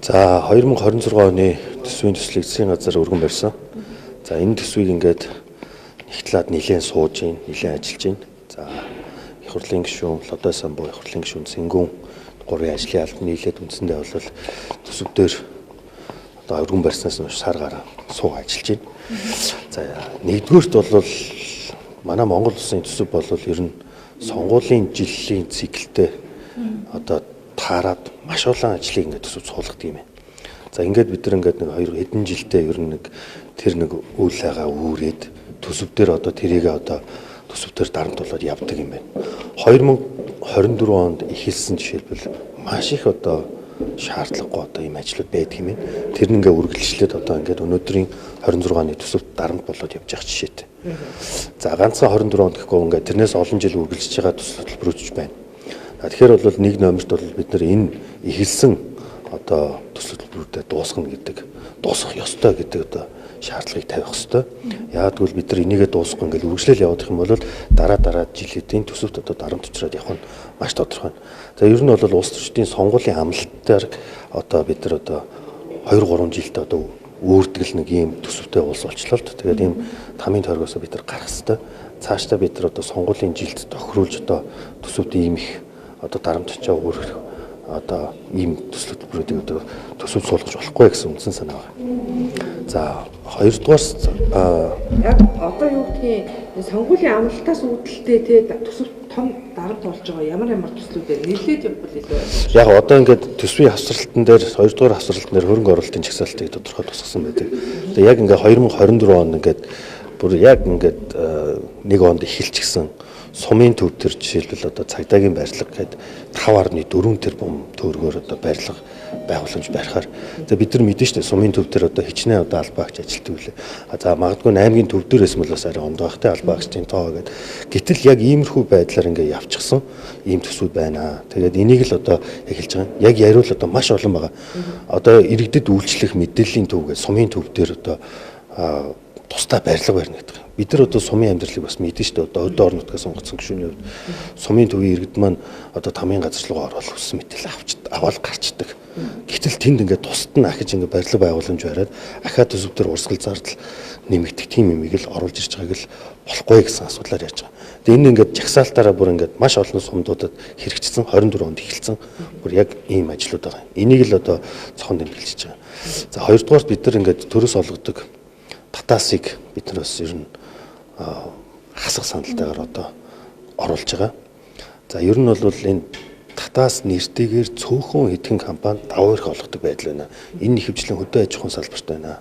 За 2026 оны төсвийн төслийг засгийн газар өргөн барьсан. За энэ төсвийг ингээд их талаад нэлээд сууж ийн, нэлээд ажиллаж ийн. За их хурлын гишүүн, Лодой самбуу их хурлын гишүүн Сэнгүүн гурван ажлын албаны нийлээд үндсэндээ бол төсөвдөр одоо өргөн барьснаас хойш сар гараа суу ажиллаж байна. За нэгдүгээрт бол манай Монгол улсын төсөв бол ер нь сонгуулийн жилийн циклтэй одоо таарад маш олон ажлыг ингээд төсөв суулгадаг юм байна. За ингээд бид нар ингээд нэг 2 хэдэн жилдээ ер нь тэр үйл хайгаа үүрээд төсөвдөр одоо тэрийгээ одоо төсөвдөр дарамт болоод явдаг юм байна. 2024 онд эхэлсэн жишээлбэл маш их одоо шаардлагагүй одоо ийм ажлууд байдаг юм байна. Тэр нь ингээд үргэлжлээд одоо ингээд өнөөдрийн 26 оны төсөвт дарамт болоод явж байгаа жишээтэй. За ганцхан 24 онд гэхгүй ингээд тэрнээс олон жил үргэлжлэж байгаа төсөл хөтөлбөрүүч байна. Тэгэхээр бол нэг номерт бол бид нар энэ эхэлсэн одоо төсөл хөтөлбөрүүдэд дуусгах ёстой гэдэг одоо шаардлагыг тавих ёстой. Яагад гэвэл бид нар энийгээ дуусгах ингээд үргэлжлэл явуулах юм бол дараа жилийн төсөвт одоо дарамт учраад явах нь маш тодорхой. За ер нь бол улс төрчдийн сонгуулийн амлалтаар одоо бид нар одоо 2-3 жилдээ одоо үүрдгэл нэг ийм төсөвтэй улс болчлоо. Тэгээд ийм тамийн тойргоос бид нар гарах хэрэгтэй. Цаашдаа бид нар одоо сонгуулийн жилд тохируулж одоо төсөвт ийм их одоо дарамт очоо өөрөх одоо ийм төсөл хөтөлбөрүүдийг одоо төсөв суулгаж болохгүй гэсэн үндсэн санаа байна. За хоёрдугаар яг одоо юу гэдгийг сонгуулийн амралтаас үүдэлтэй те төсөвт том дарамт болж байгаа ямар төслүүдээр нэлээд явбал илүү байна. Яг одоо ингээд төсвийн хавсралтан дээр хоёрдугаар хавсралтан дээр хөрөнгө оруулалтын жагсаалтыг тодорхой тусгасан байдаг. Тэгээ яг ингээд 2024 он ингээд бүр яг ингээд нэг онд эхэлчихсэн сумын төв төр жишээлбэл одоо цагдаагийн барилга гээд 5.4 тэрбум төгрөгөөр одоо барилга байгууламж барихаар за бид нар мэдэн штэ сумын төв төр одоо хичнээн одоо албаагч ажилтдаг үлээ. За магадгүй 8-гийн төв дээрээс мөл бас арай ондоо байхтай албаагчдын тоо гээд гэтэл яг иймэрхүү байдлаар ингээ явчихсан ийм төсвүүд байна. Тэгээд энийг л одоо эхэлж байгаа. Яг яриул одоо маш олон байгаа. Одоо иргэдэд үйлчлэх мэдээллийн төв гээд сумын төв дээр одоо тусдаа барилга барьна гэдэг. Бид нар одоо сумын амьдралыг бас мэдэн шүү дээ. Одоо өдөө орон нутгаас сонгогдсон гишүүний хувьд сумын төвийн иргэд маань одоо тамийн газар руу ороод хүссэн мэдээлэл аваад гарчдаг. Гэтэл тэнд ингээд тусад нь ахиж ингээд барилга байгууламж бариад ахаад төсөвдөр урсгал зардал нэмэгдэх тийм юмыг л оруулж ирж байгааг л болохгүй гэсэн асуудлаар ярьж байгаа. Тэгээ энэ ингээд жагсаалтаараа бүр ингээд маш олон сумдуудад хэрэгжсэн 24 онд эхэлсэн бүр яг ийм ажлууд байгаа. Энийг л одоо цохон дэмжиж байгаа. За хоёрдугаар бид нар ингээд төрөөс олгодог татаасыг бид нар бас ер нь хасах саналтайгаар одоо оруулж байгаа. За ер нь бол энэ татаас нэртэйгээр цөөхөн хэдхэн компани давуу эрх олгодог байдал байна. Энэ ихэвчлэн хөдөө аж ахуйн салбарт байна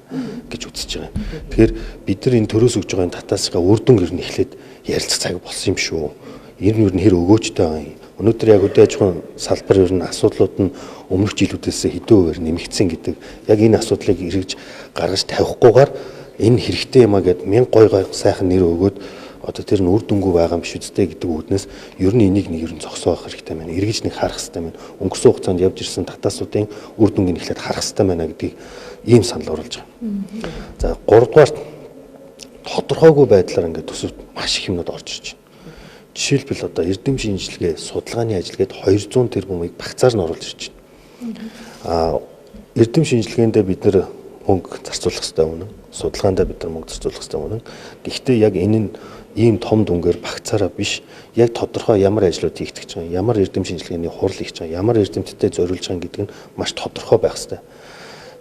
гэж үзэж байгаа. Тэгэхээр бид нар энэ төрөөс өгж байгаа энэ татаасгаа үр дүн ер нь эхлээд ярилцах цаг болсон юм шүү. Ер нь хэр өгөөжтэй байгаа юм. Өнөөдөр яг хөдөө аж ахуйн салбар ер нь асуудлууд нь өмнөх жилүүдээс хэдэн хувиар нэмэгдсэн гэдэг яг энэ асуудлыг эргэж гаргаж тавихгүйгээр энэ хэрэгтэй юмаа гэд 1000 гой сайхан нэр өгөөд одоо тэр нь үр дүнгүй байгаа юм биш үстэй гэдэг үүднээс ер нь энийг нэг ер нь зогсоох хэрэгтэй байна. Эргэж нэг харах хэрэгтэй байна. Өнгөрсөн хугацаанд явж ирсэн татаасуудын үр дүнгийг эхлээд харах хэрэгтэй байна гэдгийг ийм санал оруулж байгаа. За 3-дугаар тодорхойгүй байдлаар ингээд төсөвт маш их юмнууд орж ирж байна. Жишээлбэл одоо эрдэм шинжилгээ, судалгааны ажил гээд 200 тэрбумыг багцаар нь оруулж ирж байна. Эрдэм шинжилгээндээ бид нэр мөнгө зарцуулах хэрэгтэй үнэн. Судалгаандаа бид нар мөнгө зарцуулах хэрэгтэй үнэн. Гэхдээ яг энэ нь ийм том дүнгээр багцаараа биш, яг тодорхой ямар ажлууд хийгдэж байгаа, ямар эрдэм шинжилгээний хурал хийж байгаа, ямар эрдэмтдтэй зориулж байгаа гэдэг нь маш тодорхой байх хэрэгтэй.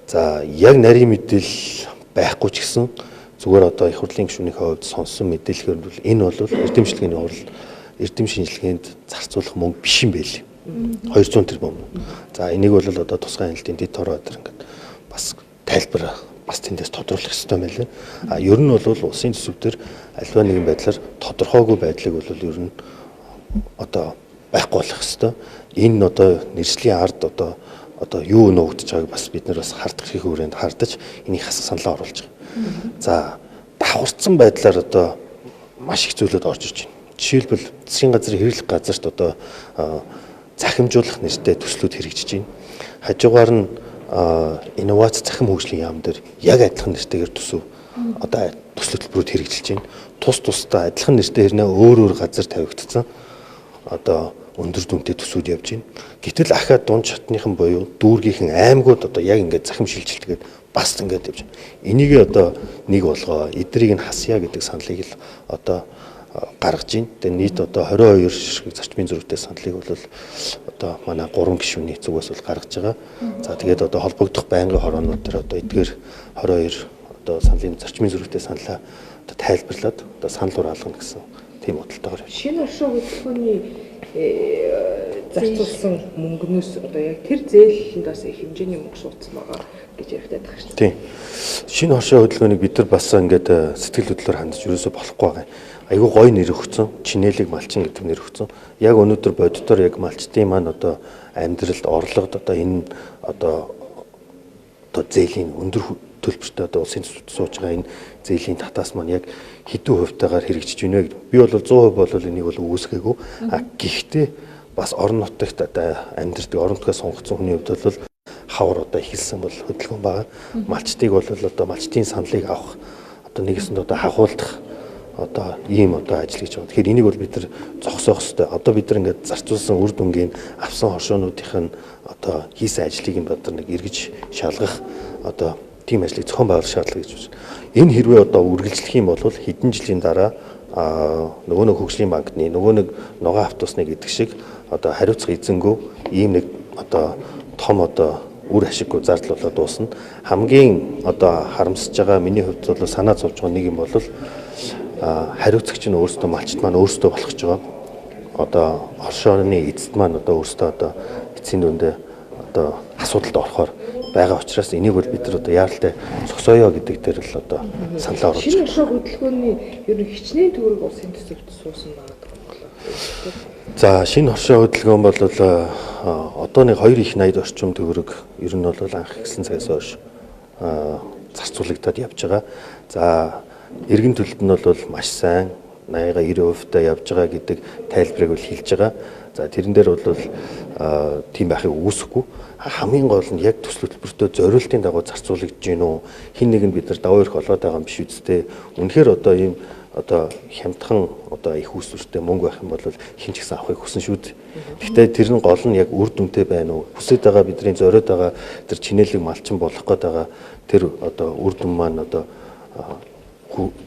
За яг нарийн мэдээлэл байхгүй ч гэсэн зүгээр одоо их хурлын гишүүнийхээ хувьд сонссон мэдээлэлээр бол энэ бол эрдэм шинжилгээний хурал, эрдэм шинжилгээнд зарцуулах мөнгө биш юм байл. 200 тэрбум. За энийг бол одоо тусгай хяналтын дэд тороо гэдэг ингээд бас тайлбар бас тэндээс тодруулах хэрэгтэй байлээ. Ер нь бол улсын төсөвдөр альва нэгэн байдлаар тодорхойгүй байдлыг бол ер нь одоо байхгүй болох хэрэгтэй. Энэ одоо нэршлийн ард одоо юу нуугдж байгааг бас бид нар бас хардах их хүрээнд хардаж энийг хасах саналаа оруулж байгаа. За давхарцсан байдлаар одоо маш их зүйлүүд орж ирж байна. Жишээлбэл засгийн газрын хэрэглэх газарт одоо захимжуулах нэртэй төслүүд хэрэгжиж байна. Хажуугаар нь инновац захим хөгжлийн яам дээр яг адилхан нэртэйгээр төсөв одоо төсөл хөтөлбөрүүд хэрэгжилж байна. Тус тусдаа адилхан нэртэй хэрнээ өөр газар тавигдсан одоо өндөр дүнтэй төсүүд явж байна. Гэтэл ахаа дунд шатныхан буюу дүүргийнхэн аймагуд одоо яг ингээд захим шилжилтгээд бас ингээд явж байна. Энийг одоо нэг болгоо эдрийг нь хасъя гэдэг саналыг л одоо гаргаж байна. Тэгээ нийт одоо 22 ширхэг зарчмын зөрүүтэй саналыг бол одоо манай 3 гишүүний зүгээс бол гаргаж байгаа. За тэгээд одоо холбогдох байнгын хороонууд дээр одоо эдгээр 22 одоо саналын зарчмын зөрүүтэй саналаа одоо тайлбарлаад одоо санал руу алгана гэсэн тийм бодолтойгоор явж. Шинэ оршоо хөтөлбөрийн зарцуулсан мөнгнөөс одоо яг тэр зээлэндээс их хэмжээний мөнгө суудсан байгаа гэж яригдаад байгаа шүү дээ. Тийм. Шинэ оршоо хөдөлгөөнийг бид нар бас ингээд сэтгэл хөдлөлөөр хандж ерөөсө болохгүй байгаа. Айгүй гоё нэр өгсөн. Чинэлэг малчин гэдэг нэр өгсөн. Яг өнөөдөр боддоор яг малчтын маань одоо амьдралд орлогод одоо энэ одоо зээлийн өндөр төлбөртэй одоо улсын төсөвт сууж байгаа энэ зээлийн татаас маань яг хэдэн хувьтайгаар хэрэгжиж байна вэ гэдэг. Би бол 100% бол энийг бол үүсгээгүй. Гэхдээ бас орон нутагт одоо амьдрдаг орон нутгаас сонгогдсон хүний хувьд бол хавар одоо ихэлсэн бол хөдөлгөөн байгаа. Малчтыг бол одоо малчтын саналыг авах одоо нэгэсэнд одоо хахуулдах одоо ийм одоо ажил гэж байна. Тэгэхээр энийг бол бид нар зогсоох хэрэгтэй. Одоо бид нар ингээд зарцуулсан үр дүнгийн авсан хоршоонуудынх нь одоо хийсэн ажлыг нь бид нар нэг эргэж шалгах одоо тийм ажлыг зохион байгуулах шаардлага гэж байна. Энэ хэрвээ одоо үргэлжлэх юм бол хэдэн жилийн дараа нөгөө нэг хөгжлийн банкны нөгөө нэг ногоон автобусны гэдэг шиг одоо хариуцах эзэнгөө ийм нэг одоо том одоо үр ашиггүй зардал болоод дуусна. Хамгийн одоо харамсаж байгаа миний хувьд бол санаа зовж байгаа нэг юм бол хариуцагч нь өөрсдөө малчт маань өөрсдөө болох гэж байгаа. Одоо оршооны эцэд маань одоо өөрсдөө одоо эцсийн дүндээ одоо асуудалд орохоор байгаа учраас энийг бол бид нар одоо яаралтай зогсоё гэдэг дээр л одоо саналаа оруулж байна. Шинэ оршоо хөдөлгөөний ер нь хичнээн төгрөг улсын төсөвт суусан байгаа. За шинэ оршоо хөдөлгөөн бол одоо нэг 2 их 80 орчим төгрөг ер нь бол анх эхэлсэн цагаас хойш зарцуулагдаад явж байгаа. За эргэн төлөлт нь бол маш сайн 80-90% та явж байгаа гэдэг тайлбарыг бол хэлж байгаа. За тэрэн дээр бол тийм байхыг үүсэхгүй. Хамгийн гол нь яг төсөл хөтөлбөртөө зориултын дагуу зарцуулагдж гин үү? Хин нэг нь бид нар даваа ирэх олоод байгаа юм биш үсттэй. Үнэхээр одоо ийм одоо хямдхан одоо их усүртэй мөнгө байх юм бол хин ч гэсэн авахыг хүсэн шүү дээ. Гэхдээ тэр нь гол нь яг үр дүнтэй байна уу? Хүсэж байгаа бидний зориод байгаа тэр чинэлэг малчин болох гээд байгаа тэр одоо үр дүн маань одоо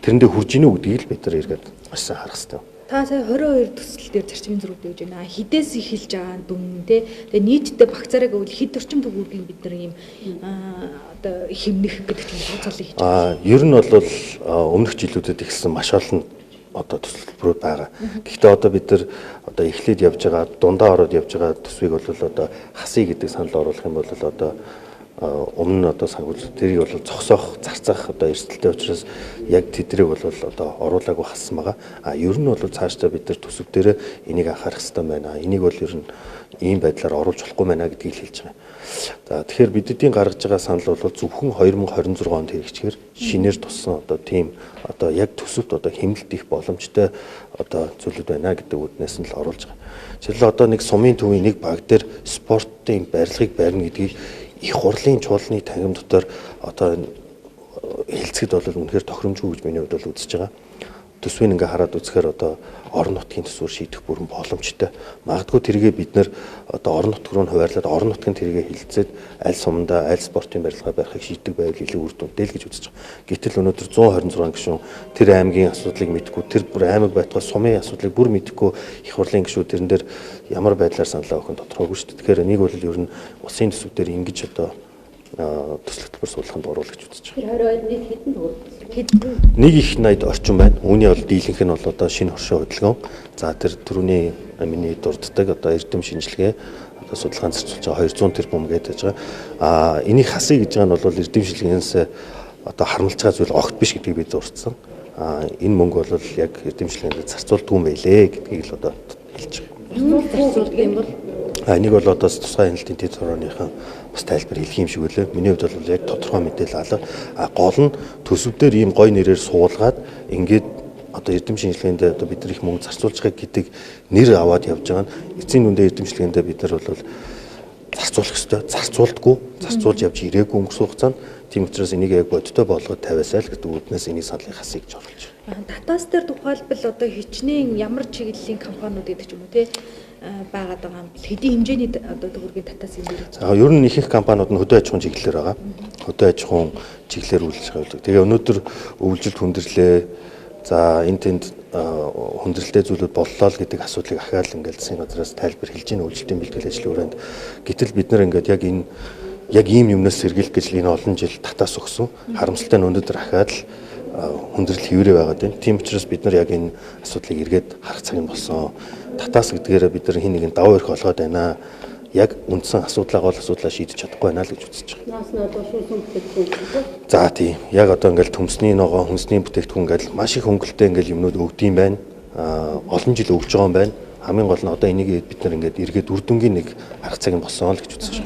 тэрэндээ хүрж гинүү гэдгийг л бид нар эргээд маш сайн харах хэрэгтэй. Та сая 22 төсөл дээр зарчмын зөрүүд өгж байна. Хідээс эхэлж байгаа дүн те. Тэгээ нийтдээ багцаараа гэвэл хэд орчим төгрөгийн бид нар ийм одоо хэмнэх гэдэг тийм тооцоолыг хийж байгаа. Ер нь бол өмнөх жилүүдэд эхэлсэн маш олон одоо төсөлбөрүүд байгаа. Гэхдээ одоо бид нар одоо эхлээд явж байгаа дундаа ороод явж байгаа төсвийг бол одоо хасъя гэдэг санал оруулах юм бол одоо өмнө нь одоо санхүүжилт тэрийг бол зогсоох зарцах одоо эрсдэлтэй учраас яг тэдрийг бол одоо оруулаагүй хассан байгаа. Ер нь бол цаашдаа бид нар төсөв дээр энийг анхаарах хэрэгтэй байна. Энийг бол ер нь ийм байдлаар оруулж болохгүй байна гэдгийг хэлж байгаа. За тэгэхээр бидний гаргаж байгаа санал бол зөвхөн 2026 онд хэрэгжихээр шинээр туссан одоо тийм одоо яг төсөвт одоо хэмнэлт их боломжтой одоо зүйлүүд байна гэдэг үднээс нь л оруулж байгаа. Жишээлбэл одоо нэг сумын төвийн нэг баг дээр спортын барилгыг барина гэдгийг их хурлын чуулганы тангим дотор одоо хэлцэхэд бол үнэхээр тохиромжгүй гэж миний хувьд бол үзэж байгаа. Төсвийг ингээ хараад үзэхээр одоо орон нутгийн төсвөр шийдэх бүрэн боломжтой. Магадгүй тэргээ бид нэр одоо орон нутг руу хуваарлаад орон нутгийн тэргээ хилцээд аль сумдаа аль спортын барилга барихыг шийддэг байвал илүү үр дүнтэй л гэж үзэж байгаа. Гэтэл өнөөдөр 126 гишүүн тэр аймгийн асуудлыг мэдгүй, тэр бүр аймаг байтугай сумын асуудлыг бүр мэдгүй их хурлын гишүүд тэрэн дээр ямар байдлаар саналаа өгөх нь тодорхойгүй шүү дээ. Тэгэхээр энийг бол ер нь улсын төсөв дээр ингэж одоо төсөл хөтөлбөр суулгаханд оруулах гэж үзэж байгаа. 22 нийт хэдэн төгрөг? Нэг их 80 орчим байна. Үүний бол дийлэнх нь бол одоо шинэ оршоо хөдөлгөөн. За тэр түрүүний миний дурддаг одоо эрдэм шинжилгээ одоо судалгаанд зарцуулж байгаа 200 тэрбум гэдэг байгаа. Энийг хасъя гэж байгаа нь бол эрдэм шинжилгээнээс одоо харамлж байгаа зүйл огт биш гэдгийг бид дурдсан. Энэ мөнгө бол яг эрдэм шинжилгээнд зарцуулдгүй юм байлээ гэдгийг л одоо хэлж байгаа. Юу зарцуулдаг юм бол? Энийг бол одоо тусгай хяналтын дэд хорооныхан бас тайлбар хэлэх юм шиг үлээ. Миний хувьд бол яг тодорхой мэдээлэл алга. Гол нь төсөв дээр ийм гой нэрээр суулгаад ингээд одоо эрдэм шинжилгээнд одоо бид нар их мөнгө зарцуулж байгаа гэдэг нэр аваад явж байгаа нь эцсийн дүндээ эрдэм шинжилгээнд бид нар бол зарцуулах ёстой. Зарцуулдаггүй, зарцуулж явж ирээгүй өнгөрсөн хугацаанд тийм учраас энийг яг бодиттой болгоод тавиасаа л гэдэг үднээс энийг саналыг хасъя гэж оруулж байна. Датас дээр тухайлбал одоо хичнээн ямар чиглэлийн компаниуд гэдэг ч юм уу те байгаад байгаа юм. Хэдийн хэмжээний одоо төгрөгийн татаас юм бэ? За ер нь их компаниуд нь хөдөө аж ахуйн чиглэлээр байгаа. Хөдөө аж ахуйн чиглэлээр үйлчлж байгаа. Тэгээ өнөөдөр өвлжилт хүндрэлээ за энэ тэнд хүндрэлтэй зүйлүүд боллоо л гэдэг асуудлыг ахаал ингээд засгийн газраас тайлбар хэлж ийн өвлжилтийн бэлтгэл ажлын хүрээнд. Гэтэл бид нар ингээд яг ийм юмнаас сэргийлэх гэж энэ олон жил татаас өгсөн. Харамсалтай нь өнөөдөр ахаад л хүндрэл хэврээ байгаад байна. Тийм учраас бид нар яг энэ асуудлыг эргээд харах цаг нь болсон. Татаас гэдгээрээ бид нар хин нэгэн даваа өрх олгоод байна. Яг үндсэн асуудлаа шийдэж чадахгүй байна л гэж үзэж байгаа. Наас нь одоо шүүсэн бүтээгдэхүүн. За тийм. Яг одоо ингээл төмсний ногоо, хүнсний бүтээгдэхүүн ингээл маш их хөнгөлтэй ингээл юмнууд өгдөм байна. Олон жил өгж байгаа юм байна. Хамгийн гол нь одоо энийг бид нар ингээд эргээд үр дүнгийн нэг арга цаг нь болсон л гэж үзэж байгаа.